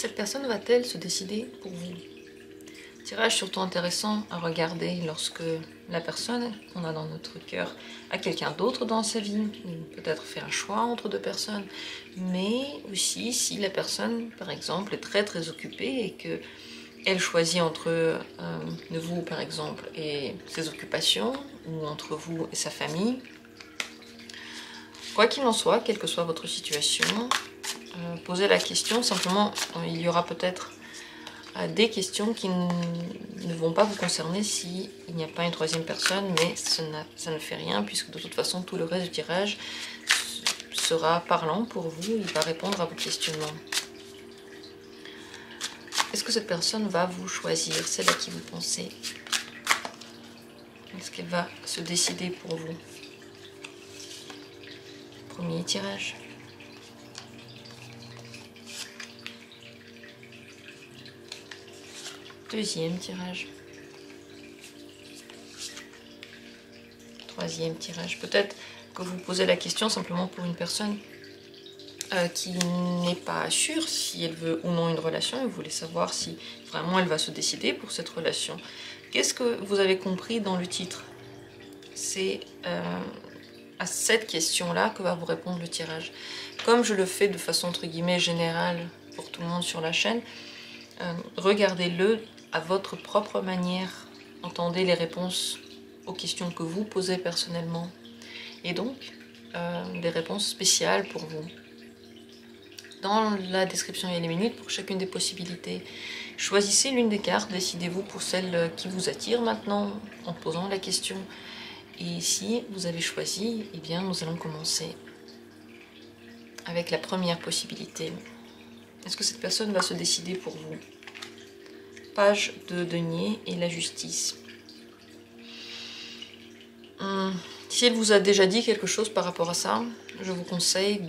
Cette personne va-t-elle se décider pour vous? Tirage surtout intéressant à regarder lorsque la personne qu'on a dans notre cœur a quelqu'un d'autre dans sa vie, ou peut-être fait un choix entre deux personnes, mais aussi si la personne, par exemple, est très occupée et que elle choisit entre vous, par exemple, et ses occupations, ou entre vous et sa famille. Quoi qu'il en soit, quelle que soit votre situation, posez la question. Simplement, il y aura peut-être des questions qui ne vont pas vous concerner s'il n'y a pas une troisième personne, mais ça ne fait rien, puisque de toute façon, tout le reste du tirage sera parlant pour vous, il va répondre à vos questionnements. Est-ce que cette personne va vous choisir, celle à qui vous pensez? Est-ce qu'elle va se décider pour vous? Premier tirage. Deuxième tirage. Troisième tirage. Peut-être que vous posez la question simplement pour une personne qui n'est pas sûre si elle veut ou non une relation et vous voulez savoir si vraiment elle va se décider pour cette relation. Qu'est-ce que vous avez compris dans le titre? C'est à cette question-là que va vous répondre le tirage. Comme je le fais de façon entre guillemets générale pour tout le monde sur la chaîne, regardez-le à votre propre manière. Entendez les réponses aux questions que vous posez personnellement et donc des réponses spéciales pour vous. Dans la description, il y a les minutes pour chacune des possibilités. Choisissez l'une des cartes, décidez-vous pour celle qui vous attire maintenant en posant la question. Et si vous avez choisi, eh bien nous allons commencer avec la première possibilité. Est-ce que cette personne va se décider pour vous? Page de denier et la justice. Si elle vous a déjà dit quelque chose par rapport à ça, je vous conseille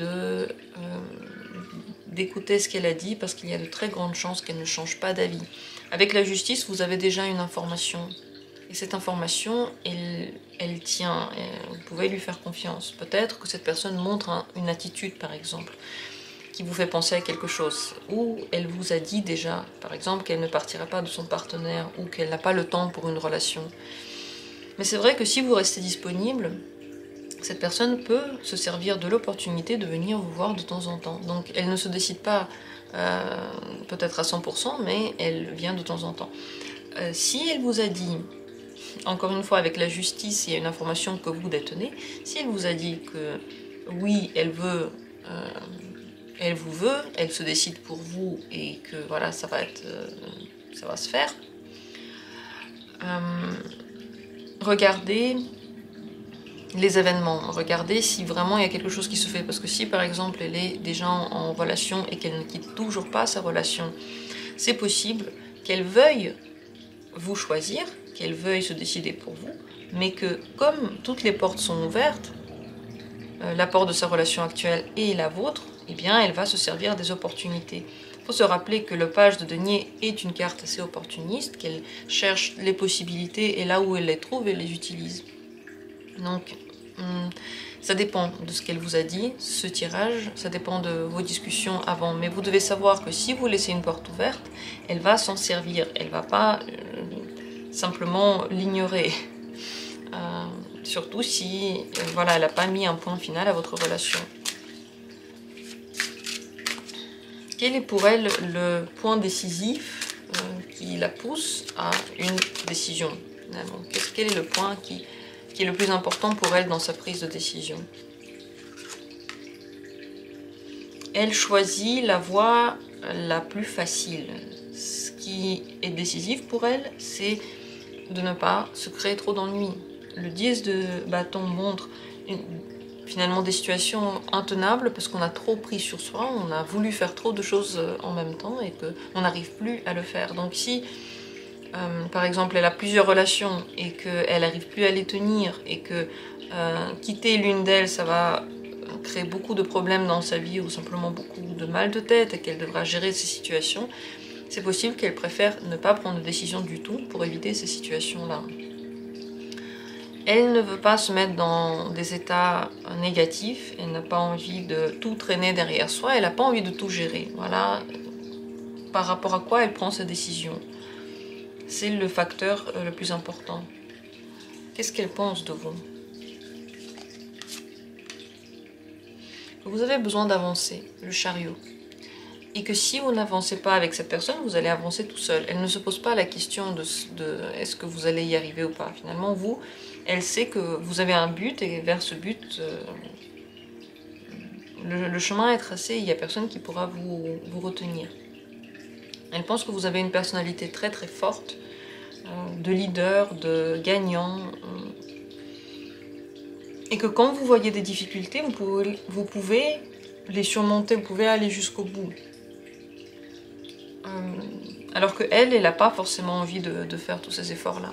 d'écouter ce qu'elle a dit parce qu'il y a de très grandes chances qu'elle ne change pas d'avis. Avec la justice, vous avez déjà une information. Et cette information, elle tient, vous pouvez lui faire confiance. Peut-être que cette personne montre une attitude, par exemple, qui vous fait penser à quelque chose. Ou elle vous a dit déjà, par exemple, qu'elle ne partira pas de son partenaire ou qu'elle n'a pas le temps pour une relation. Mais c'est vrai que si vous restez disponible, cette personne peut se servir de l'opportunité de venir vous voir de temps en temps. Donc elle ne se décide pas peut-être à 100%, mais elle vient de temps en temps. Si elle vous a dit, encore une fois avec la justice, il y a une information que vous détenez, si elle vous a dit que oui, elle veut, elle vous veut, elle se décide pour vous et que voilà, ça va se faire, regardez les événements, regardez si vraiment il y a quelque chose qui se fait, parce que si par exemple elle est déjà en relation et qu'elle ne quitte toujours pas sa relation, c'est possible qu'elle veuille vous choisir, qu'elle veuille se décider pour vous, mais que comme toutes les portes sont ouvertes, la porte de sa relation actuelle et la vôtre, eh bien elle va se servir des opportunités. Il faut se rappeler que le page de denier est une carte assez opportuniste, qu'elle cherche les possibilités et là où elle les trouve, elle les utilise. Donc, ça dépend de ce qu'elle vous a dit, ce tirage, ça dépend de vos discussions avant. Mais vous devez savoir que si vous laissez une porte ouverte, elle va s'en servir. Elle ne va pas simplement l'ignorer. Surtout si voilà, elle n'a pas mis un point final à votre relation. Quel est pour elle le point décisif qui la pousse à une décision? Quel est le point qui est le plus important pour elle dans sa prise de décision? Elle choisit la voie la plus facile. Ce qui est décisif pour elle, c'est de ne pas se créer trop d'ennuis. Le 10 de bâton montre finalement des situations intenables parce qu'on a trop pris sur soi, on a voulu faire trop de choses en même temps et qu'on n'arrive plus à le faire. Donc si par exemple elle a plusieurs relations et qu'elle n'arrive plus à les tenir et que quitter l'une d'elles ça va créer beaucoup de problèmes dans sa vie ou simplement beaucoup de mal de tête et qu'elle devra gérer ces situations, c'est possible qu'elle préfère ne pas prendre de décision du tout pour éviter ces situations-là. Elle ne veut pas se mettre dans des états négatifs, elle n'a pas envie de tout traîner derrière soi, elle n'a pas envie de tout gérer. Voilà, par rapport à quoi elle prend sa décision. C'est le facteur le plus important. Qu'est-ce qu'elle pense de vous? Vous avez besoin d'avancer, le chariot. Et que si vous n'avancez pas avec cette personne, vous allez avancer tout seul. Elle ne se pose pas la question de est-ce que vous allez y arriver ou pas. Finalement, vous, elle sait que vous avez un but et vers ce but, le chemin est tracé, il n'y a personne qui pourra vous retenir. Elle pense que vous avez une personnalité très très forte, de leader, de gagnant, et que quand vous voyez des difficultés, vous pouvez les surmonter, vous pouvez aller jusqu'au bout. Alors qu'elle n'a pas forcément envie de faire tous ces efforts-là.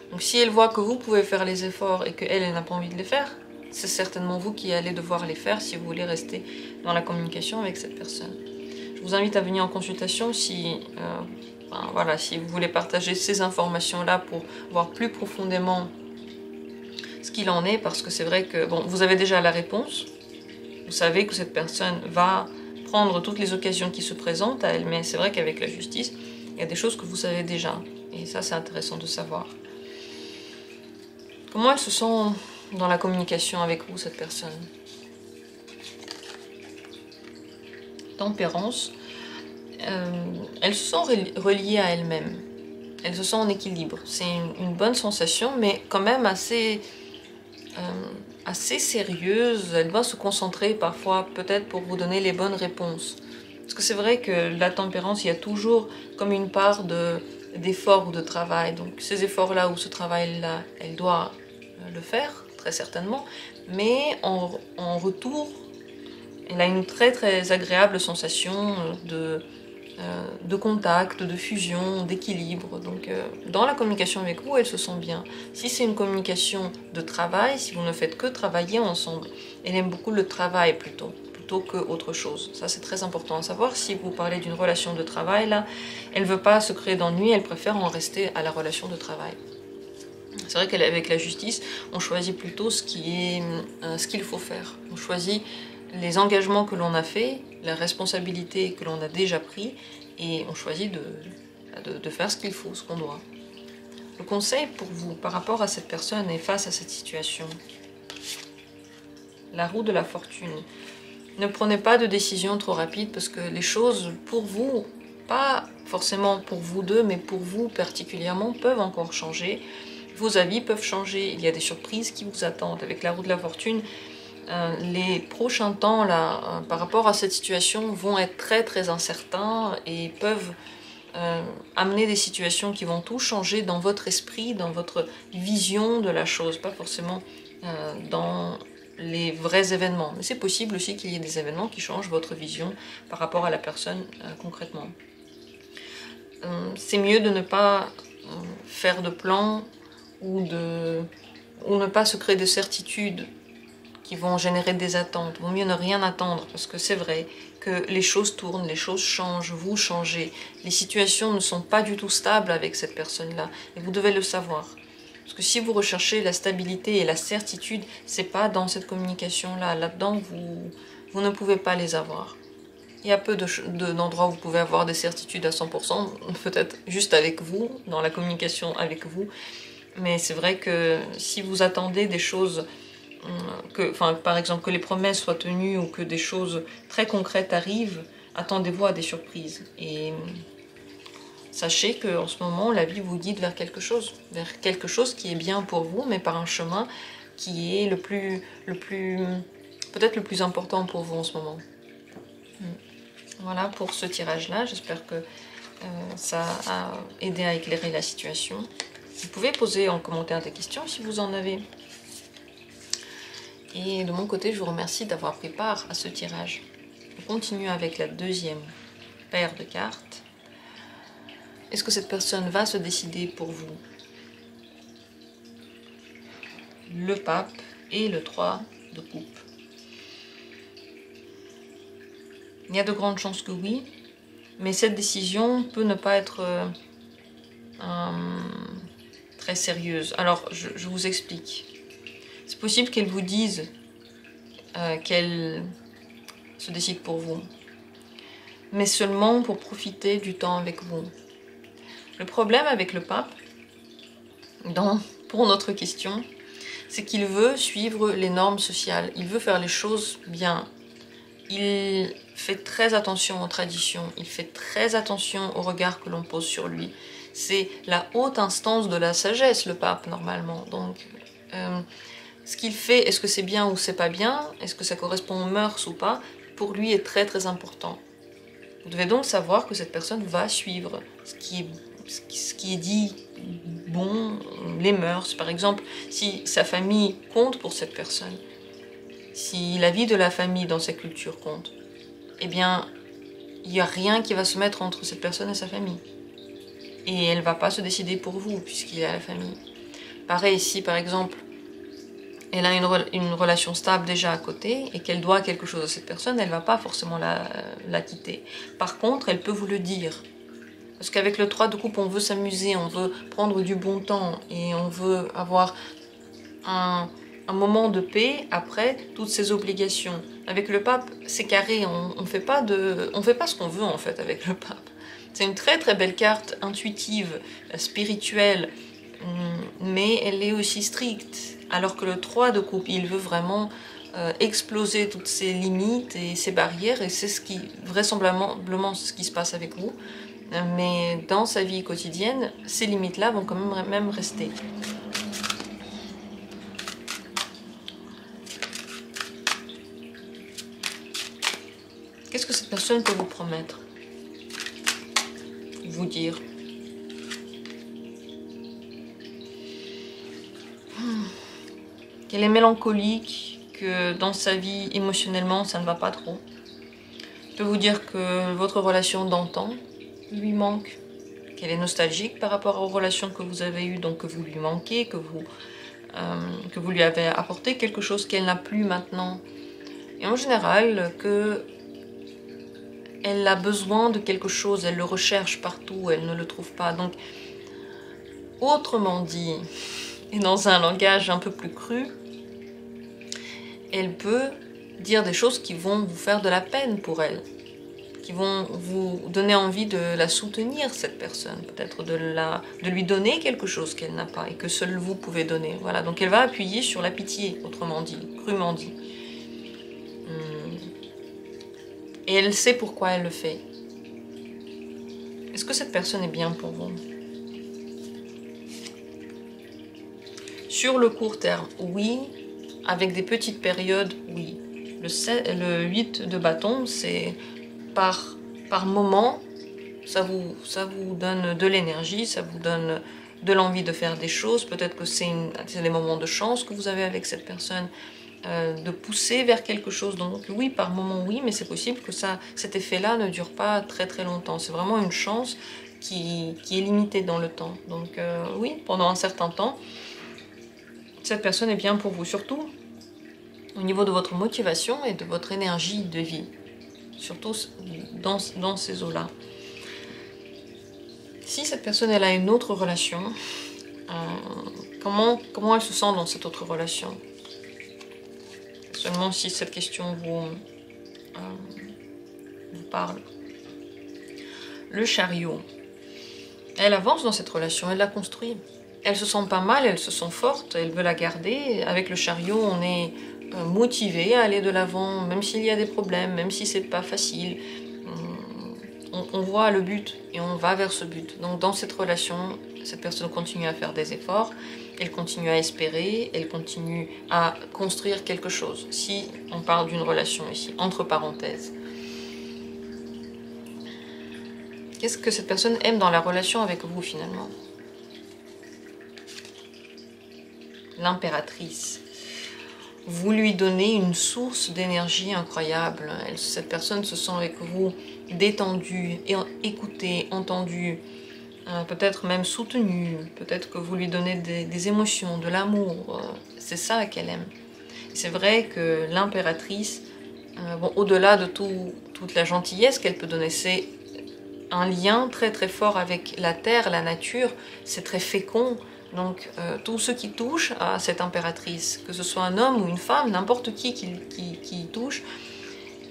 Donc si elle voit que vous pouvez faire les efforts et qu'elle n'a pas envie de les faire, c'est certainement vous qui allez devoir les faire si vous voulez rester dans la communication avec cette personne. Je vous invite à venir en consultation si, si vous voulez partager ces informations-là pour voir plus profondément ce qu'il en est, parce que c'est vrai que vous avez déjà la réponse. Vous savez que cette personne va prendre toutes les occasions qui se présentent à elle, mais c'est vrai qu'avec la justice, il y a des choses que vous savez déjà. Et ça, c'est intéressant de savoir. Comment elle se sent dans la communication avec vous, cette personne? Tempérance. Elle se sent reliée à elle-même. Elle se sent en équilibre. C'est une bonne sensation, mais quand même assez sérieuse. Elle doit se concentrer parfois, peut-être pour vous donner les bonnes réponses. Parce que c'est vrai que la tempérance, il y a toujours comme une part d'effort ou de travail. Donc ces efforts-là ou ce travail-là, elle doit le faire, très certainement. Mais en retour, elle a une très très agréable sensation de contact, de fusion, d'équilibre. Donc dans la communication avec vous, elle se sent bien. Si c'est une communication de travail, si vous ne faites que travailler ensemble, elle aime beaucoup le travail plutôt qu'autre chose. Ça, c'est très important à savoir. Si vous parlez d'une relation de travail, là, elle ne veut pas se créer d'ennui, elle préfère en rester à la relation de travail. C'est vrai qu'avec la justice, on choisit plutôt ce qu'il faut faire. On choisit les engagements que l'on a faits, la responsabilité que l'on a déjà pris, et on choisit de faire ce qu'il faut, ce qu'on doit. Le conseil pour vous, par rapport à cette personne et face à cette situation, la roue de la fortune. Ne prenez pas de décision trop rapide parce que les choses pour vous, pas forcément pour vous deux, mais pour vous particulièrement, peuvent encore changer. Vos avis peuvent changer, il y a des surprises qui vous attendent. Avec la roue de la fortune, les prochains temps là, par rapport à cette situation vont être très très incertains et peuvent amener des situations qui vont tout changer dans votre esprit, dans votre vision de la chose, pas forcément dans les vrais événements. Mais c'est possible aussi qu'il y ait des événements qui changent votre vision par rapport à la personne concrètement. C'est mieux de ne pas faire de plans ou ne pas se créer de certitudes qui vont générer des attentes. Vaut mieux ne rien attendre parce que c'est vrai que les choses tournent, les choses changent, vous changez. Les situations ne sont pas du tout stables avec cette personne-là et vous devez le savoir. Parce que si vous recherchez la stabilité et la certitude, c'est pas dans cette communication-là. Là-dedans, vous ne pouvez pas les avoir. Il y a peu d'endroits où vous pouvez avoir des certitudes à 100%, peut-être juste avec vous, dans la communication avec vous. Mais c'est vrai que si vous attendez des choses, par exemple que les promesses soient tenues ou que des choses très concrètes arrivent, attendez-vous à des surprises. Et sachez qu'en ce moment, la vie vous guide vers quelque chose qui est bien pour vous, mais par un chemin qui est peut-être le plus important pour vous en ce moment. Voilà pour ce tirage-là, j'espère que ça a aidé à éclairer la situation. Vous pouvez poser en commentaire des questions si vous en avez. Et de mon côté, je vous remercie d'avoir pris part à ce tirage. On continue avec la deuxième paire de cartes. Est-ce que cette personne va se décider pour vous? Le pape et le 3 de coupe. Il y a de grandes chances que oui, mais cette décision peut ne pas être très sérieuse. Alors, je vous explique. C'est possible qu'elle vous dise qu'elle se décide pour vous. mais seulement pour profiter du temps avec vous. Le problème avec le pape, pour notre question, c'est qu'il veut suivre les normes sociales, il veut faire les choses bien. Il fait très attention aux traditions, il fait très attention au regard que l'on pose sur lui. C'est la haute instance de la sagesse, le pape, normalement. Donc, ce qu'il fait, est-ce que c'est bien ou c'est pas bien, est-ce que ça correspond aux mœurs ou pas, pour lui est très très important. Vous devez donc savoir que cette personne va suivre ce qui est dit bon, les mœurs. Par exemple, si sa famille compte pour cette personne, si la vie de la famille dans sa culture compte, eh bien, il n'y a rien qui va se mettre entre cette personne et sa famille. Et elle ne va pas se décider pour vous, puisqu'il est à la famille. Pareil, si par exemple, elle a une relation stable déjà à côté, et qu'elle doit quelque chose à cette personne, elle ne va pas forcément la quitter. Par contre, elle peut vous le dire. Parce qu'avec le 3 de coupe, on veut s'amuser, on veut prendre du bon temps, et on veut avoir un moment de paix après toutes ces obligations. Avec le pape, c'est carré, on fait pas ce qu'on veut en fait avec le pape. C'est une très très belle carte intuitive, spirituelle, mais elle est aussi stricte. Alors que le 3 de coupe, il veut vraiment exploser toutes ses limites et ses barrières, et c'est vraisemblablement ce qui se passe avec vous. Mais dans sa vie quotidienne, ces limites-là vont quand même rester. Qu'est-ce que cette personne peut vous promettre? Vous dire? Qu'elle est mélancolique, que dans sa vie, émotionnellement, ça ne va pas trop. Je peux vous dire que votre relation d'antan lui manque, qu'elle est nostalgique par rapport aux relations que vous avez eues, donc que vous lui manquez, que vous lui avez apporté quelque chose qu'elle n'a plus maintenant. Et en général, elle a besoin de quelque chose, elle le recherche partout, elle ne le trouve pas. Donc, autrement dit, et dans un langage un peu plus cru, elle peut dire des choses qui vont vous faire de la peine pour elle, qui vont vous donner envie de la soutenir, cette personne, peut-être de lui donner quelque chose qu'elle n'a pas et que seul vous pouvez donner. Voilà, donc elle va appuyer sur la pitié, autrement dit, crûment dit. Et elle sait pourquoi elle le fait. Est-ce que cette personne est bien pour vous? Sur le court terme, oui. Avec des petites périodes, oui. Le 8 de bâton, c'est par moment, ça vous donne de l'énergie, ça vous donne de l'envie de faire des choses. Peut-être que c'est des moments de chance que vous avez avec cette personne, de pousser vers quelque chose. Donc oui, par moment, oui, mais c'est possible que cet effet-là ne dure pas très très longtemps. C'est vraiment une chance qui est limitée dans le temps. Donc oui, pendant un certain temps, cette personne est bien pour vous, surtout au niveau de votre motivation et de votre énergie de vie, surtout dans ces eaux-là. Si cette personne elle a une autre relation, comment elle se sent dans cette autre relation? Seulement si cette question vous parle. Le chariot. Elle avance dans cette relation, elle la construit. Elle se sent pas mal, elle se sent forte, elle veut la garder. Avec le chariot, on est motivé à aller de l'avant, même s'il y a des problèmes, même si c'est pas facile. On voit le but et on va vers ce but. Donc dans cette relation, cette personne continue à faire des efforts, elle continue à espérer, elle continue à construire quelque chose. Si on parle d'une relation ici, entre parenthèses. Qu'est-ce que cette personne aime dans la relation avec vous finalement? L'impératrice. Vous lui donnez une source d'énergie incroyable. Cette personne se sent avec vous détendue, écoutée, entendue, peut-être même soutenue. Peut-être que vous lui donnez des émotions, de l'amour. C'est ça qu'elle aime. C'est vrai que l'impératrice, au-delà de toute la gentillesse qu'elle peut donner, c'est un lien très très fort avec la terre, la nature. C'est très fécond. Donc, tous ceux qui touchent à cette impératrice, que ce soit un homme ou une femme, n'importe qui touche,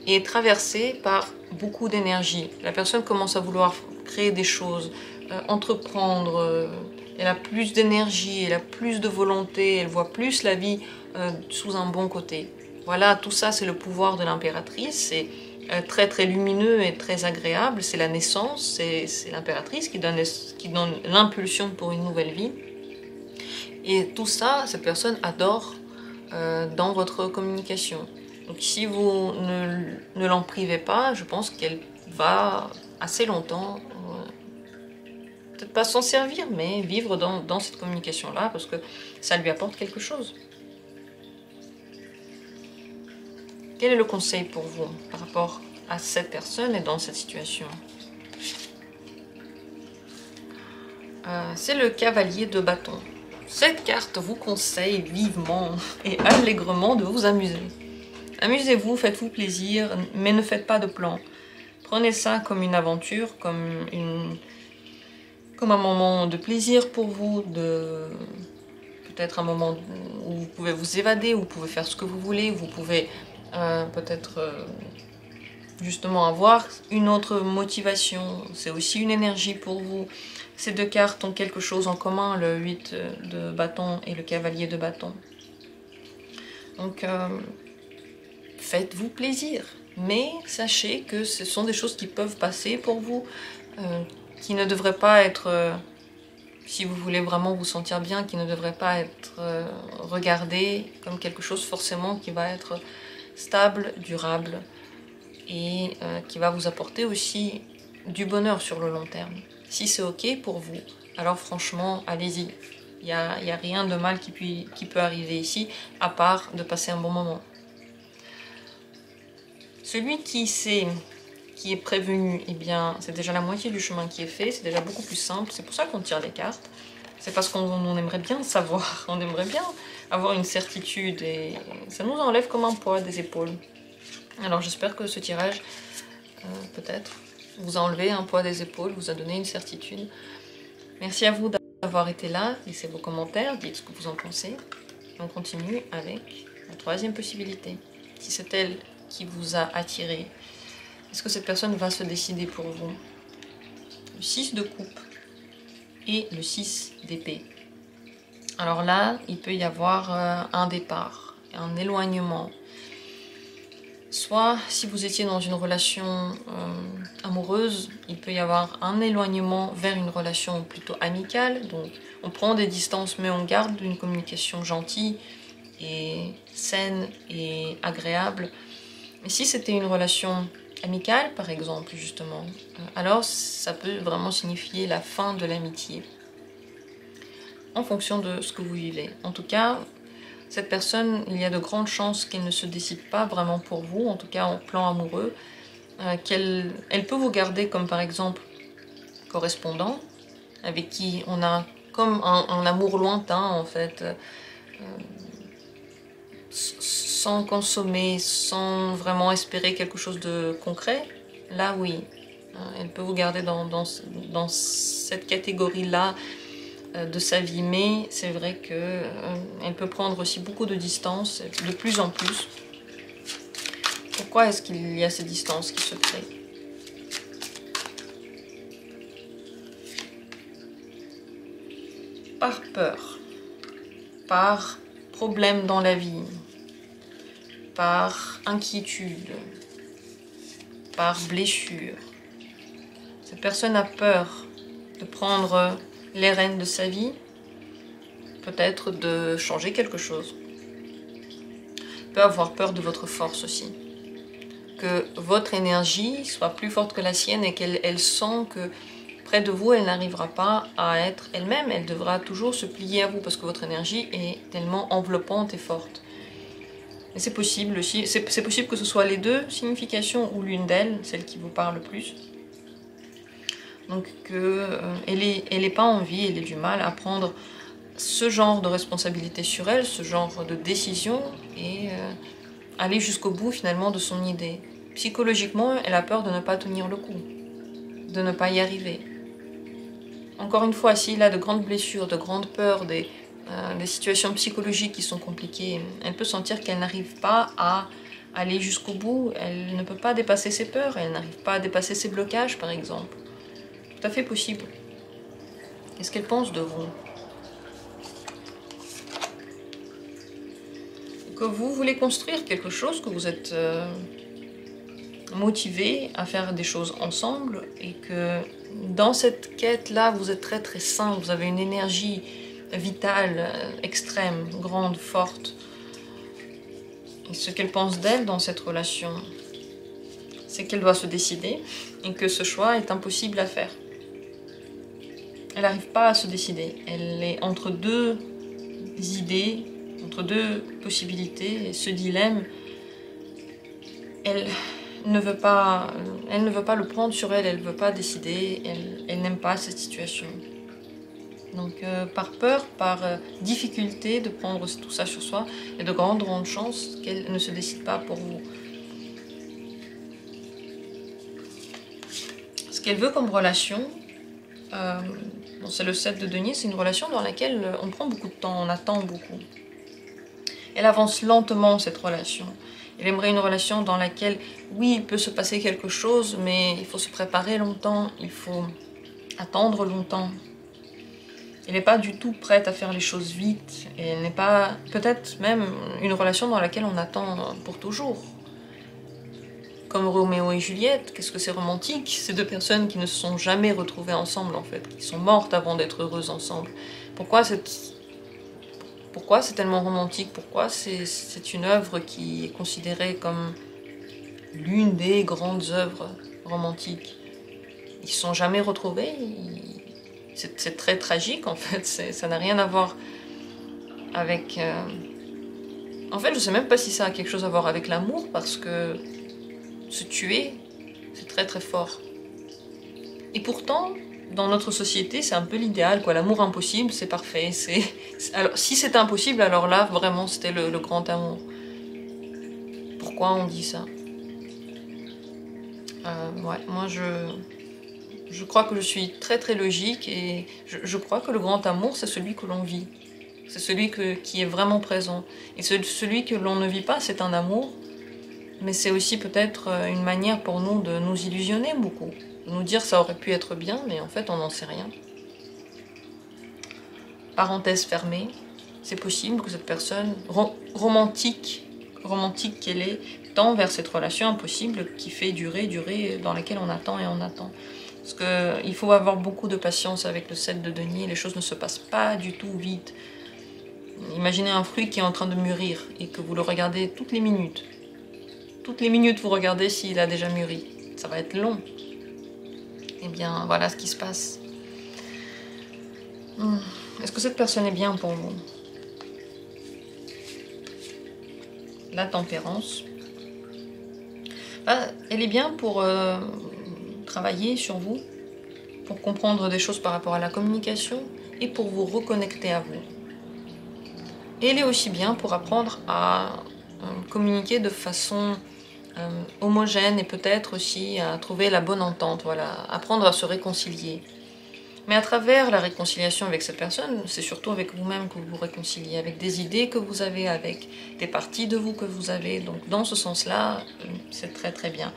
est traversée par beaucoup d'énergie. La personne commence à vouloir créer des choses, entreprendre, elle a plus d'énergie, elle a plus de volonté, elle voit plus la vie sous un bon côté. Voilà, tout ça c'est le pouvoir de l'impératrice, c'est très très lumineux et très agréable, c'est la naissance, c'est l'impératrice qui donne l'impulsion pour une nouvelle vie. Et tout ça, cette personne adore dans votre communication. Donc si vous ne l'en privez pas, je pense qu'elle va assez longtemps, peut-être pas s'en servir, mais vivre dans cette communication-là, parce que ça lui apporte quelque chose. Quel est le conseil pour vous par rapport à cette personne et dans cette situation? C'est le cavalier de bâton. Cette carte vous conseille vivement et allègrement de vous amuser. Amusez-vous, faites-vous plaisir, mais ne faites pas de plans. Prenez ça comme une aventure, comme un moment de plaisir pour vous, peut-être un moment où vous pouvez vous évader, où vous pouvez faire ce que vous voulez, où vous pouvez peut-être justement avoir une autre motivation. C'est aussi une énergie pour vous. Ces deux cartes ont quelque chose en commun, le 8 de bâton et le cavalier de bâton. Donc, faites-vous plaisir. Mais sachez que ce sont des choses qui peuvent passer pour vous, qui ne devraient pas être, si vous voulez vraiment vous sentir bien, qui ne devraient pas être regardées comme quelque chose forcément qui va être stable, durable et qui va vous apporter aussi du bonheur sur le long terme. Si c'est ok pour vous, alors franchement, allez-y. Il n'y a rien de mal qui peut arriver ici, à part de passer un bon moment. Celui qui est prévenu, eh bien, c'est déjà la moitié du chemin qui est fait, c'est déjà beaucoup plus simple. C'est pour ça qu'on tire les cartes. C'est parce qu'on aimerait bien savoir, on aimerait bien avoir une certitude et ça nous enlève comme un poids des épaules. Alors j'espère que ce tirage, peut-être, vous a enlevé un poids des épaules, vous a donné une certitude. Merci à vous d'avoir été là, laissez vos commentaires, dites ce que vous en pensez. On continue avec la troisième possibilité. Si c'est elle qui vous a attiré, est-ce que cette personne va se décider pour vous? Le 6 de coupe et le 6 d'épée. Alors là, il peut y avoir un départ, un éloignement. Soit, si vous étiez dans une relation amoureuse, il peut y avoir un éloignement vers une relation plutôt amicale. Donc, on prend des distances, mais on garde une communication gentille et saine et agréable. Et si c'était une relation amicale, par exemple, justement, alors ça peut vraiment signifier la fin de l'amitié, en fonction de ce que vous vivez. En tout cas, cette personne, il y a de grandes chances qu'elle ne se décide pas vraiment pour vous, en tout cas en plan amoureux, elle peut vous garder comme par exemple correspondant, avec qui on a comme un amour lointain en fait, sans consommer, sans vraiment espérer quelque chose de concret. Là oui, elle peut vous garder dans cette catégorie-là de sa vie, mais c'est vrai que elle peut prendre aussi beaucoup de distance, de plus en plus. Pourquoi est-ce qu'il y a ces distances qui se créent? Par peur, par problème dans la vie, par inquiétude, par blessure. Cette personne a peur de prendre les rênes de sa vie, peut-être de changer quelque chose. Peut avoir peur de votre force aussi. Que votre énergie soit plus forte que la sienne et qu'elle sent que près de vous, elle n'arrivera pas à être elle-même. Elle devra toujours se plier à vous parce que votre énergie est tellement enveloppante et forte. Et c'est possible aussi, c'est possible que ce soit les deux significations ou l'une d'elles, celle qui vous parle le plus. Donc elle n'ait pas envie, elle ait du mal à prendre ce genre de responsabilité sur elle, ce genre de décision et aller jusqu'au bout finalement de son idée. Psychologiquement, elle a peur de ne pas tenir le coup, de ne pas y arriver. Encore une fois, s'il a de grandes blessures, de grandes peurs, des situations psychologiques qui sont compliquées, elle peut sentir qu'elle n'arrive pas à aller jusqu'au bout, elle ne peut pas dépasser ses peurs, elle n'arrive pas à dépasser ses blocages par exemple. Tout à fait possible. Qu'est-ce qu'elle pense de vous? Que vous voulez construire quelque chose, que vous êtes motivé à faire des choses ensemble et que dans cette quête-là, vous êtes très très sain, vous avez une énergie vitale, extrême, grande, forte. Et ce qu'elle pense d'elle dans cette relation, c'est qu'elle doit se décider et que ce choix est impossible à faire. Elle n'arrive pas à se décider. Elle est entre deux idées, entre deux possibilités, et ce dilemme, elle ne veut pas le prendre sur elle, elle ne veut pas décider, elle n'aime pas cette situation. Donc par peur, par difficulté de prendre tout ça sur soi, il y a de grandes chances qu'elle ne se décide pas pour vous. Ce qu'elle veut comme relation, bon, c'est le 7 de denier, c'est une relation dans laquelle on prend beaucoup de temps, on attend beaucoup. Elle avance lentement cette relation. Elle aimerait une relation dans laquelle, oui, il peut se passer quelque chose, mais il faut se préparer longtemps, il faut attendre longtemps. Elle n'est pas du tout prête à faire les choses vite. Et elle n'est pas, peut-être même, une relation dans laquelle on attend pour toujours. Comme Roméo et Juliette, qu'est-ce que c'est romantique? Ces deux personnes qui ne se sont jamais retrouvées ensemble, en fait, qui sont mortes avant d'être heureuses ensemble. Pourquoi c'est tellement romantique? Pourquoi c'est une œuvre qui est considérée comme l'une des grandes œuvres romantiques? Ils ne se sont jamais retrouvés. C'est très tragique, en fait. Ça n'a rien à voir avec... En fait, je ne sais même pas si ça a quelque chose à voir avec l'amour, parce que se tuer, c'est très très fort. Et pourtant, dans notre société, c'est un peu l'idéal, quoi. L'amour impossible, c'est parfait. Alors, si c'était impossible, alors là, vraiment, c'était le grand amour. Pourquoi on dit ça? Ouais, moi, je crois que je suis très très logique et je crois que le grand amour, c'est celui que l'on vit. C'est celui qui est vraiment présent. Et celui que l'on ne vit pas, c'est un amour. Mais c'est aussi peut-être une manière pour nous de nous illusionner beaucoup. De nous dire ça aurait pu être bien, mais en fait on n'en sait rien. Parenthèse fermée, c'est possible que cette personne romantique qu'elle est, tend vers cette relation impossible qui fait durer, dans laquelle on attend et on attend. Parce qu'il faut avoir beaucoup de patience avec le 7 de denier, les choses ne se passent pas du tout vite. Imaginez un fruit qui est en train de mûrir et que vous le regardez toutes les minutes. Toutes les minutes, vous regardez s'il a déjà mûri. Ça va être long. Eh bien, voilà ce qui se passe. Est-ce que cette personne est bien pour vous? La tempérance. Elle est bien pour travailler sur vous, pour comprendre des choses par rapport à la communication et pour vous reconnecter à vous. Et elle est aussi bien pour apprendre à communiquer de façon homogène et peut-être aussi à trouver la bonne entente, voilà, apprendre à se réconcilier. Mais à travers la réconciliation avec cette personne, c'est surtout avec vous-même que vous vous réconciliez, avec des idées que vous avez, avec des parties de vous que vous avez. Donc dans ce sens-là, c'est très très bien.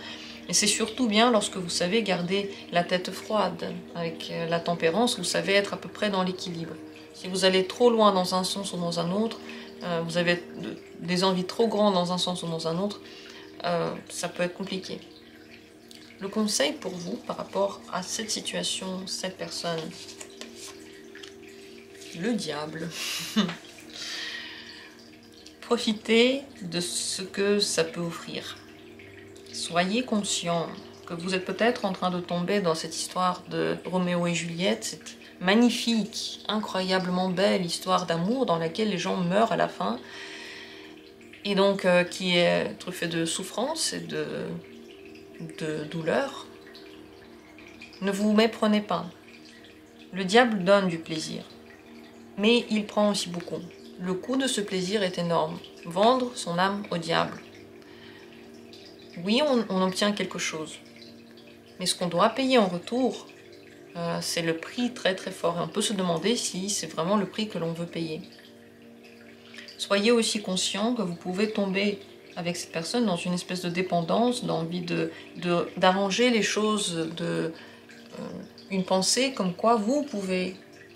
Et c'est surtout bien lorsque vous savez garder la tête froide. Avec la tempérance, vous savez être à peu près dans l'équilibre. Si vous allez trop loin dans un sens ou dans un autre, vous avez des envies trop grandes dans un sens ou dans un autre, ça peut être compliqué. Le conseil pour vous par rapport à cette situation, cette personne, le diable. Profitez de ce que ça peut offrir. Soyez conscient que vous êtes peut-être en train de tomber dans cette histoire de Roméo et Juliette, cette magnifique, incroyablement belle histoire d'amour dans laquelle les gens meurent à la fin, et donc qui est truffée de souffrance et de douleur. Ne vous méprenez pas. Le diable donne du plaisir, mais il prend aussi beaucoup. Le coût de ce plaisir est énorme. Vendre son âme au diable. Oui, on obtient quelque chose, mais ce qu'on doit payer en retour, c'est le prix très très fort. Et on peut se demander si c'est vraiment le prix que l'on veut payer. Soyez aussi conscient que vous pouvez tomber avec cette personne dans une espèce de dépendance, d'envie d'arranger les choses, une pensée comme quoi vous pouvez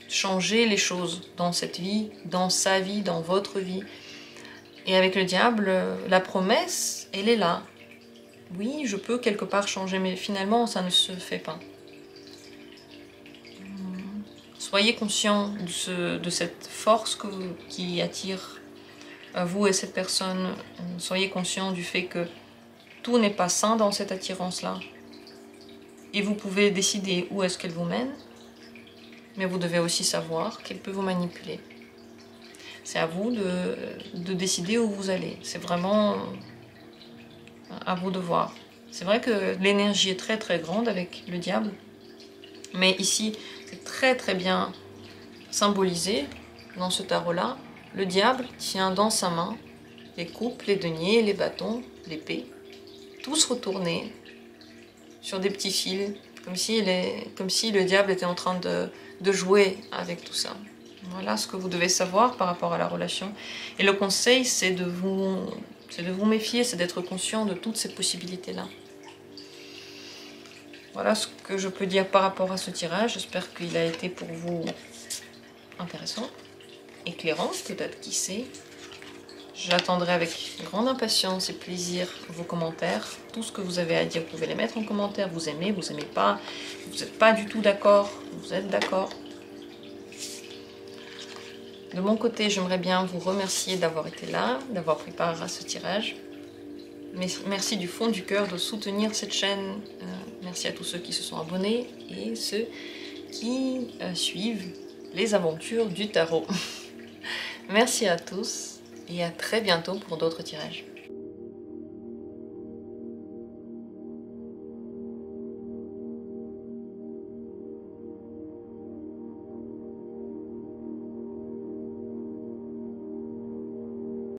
changer les choses dans cette vie, dans sa vie, dans votre vie. Et avec le diable, la promesse, elle est là. Oui, je peux quelque part changer, mais finalement, ça ne se fait pas. Soyez conscient de cette force qui attire vous et cette personne. Soyez conscient du fait que tout n'est pas sain dans cette attirance-là. Et vous pouvez décider où est-ce qu'elle vous mène, mais vous devez aussi savoir qu'elle peut vous manipuler. C'est à vous de décider où vous allez. C'est vraiment à vous de voir. C'est vrai que l'énergie est très très grande avec le diable, mais ici c'est très très bien symbolisé dans ce tarot-là. Le diable tient dans sa main les coupes, les deniers, les bâtons, l'épée, tous retournés sur des petits fils, comme si le diable était en train de jouer avec tout ça. Voilà ce que vous devez savoir par rapport à la relation. Et le conseil, c'est de vous méfier, c'est d'être conscient de toutes ces possibilités-là. Voilà ce que je peux dire par rapport à ce tirage. J'espère qu'il a été pour vous intéressant, éclairant, peut-être, qui sait. J'attendrai avec grande impatience et plaisir vos commentaires. Tout ce que vous avez à dire, vous pouvez les mettre en commentaire. Vous aimez pas, vous n'êtes pas du tout d'accord, vous êtes d'accord. De mon côté, j'aimerais bien vous remercier d'avoir été là, d'avoir pris part à ce tirage. Merci du fond du cœur de soutenir cette chaîne. Merci à tous ceux qui se sont abonnés et ceux qui suivent les aventures du tarot. Merci à tous et à très bientôt pour d'autres tirages.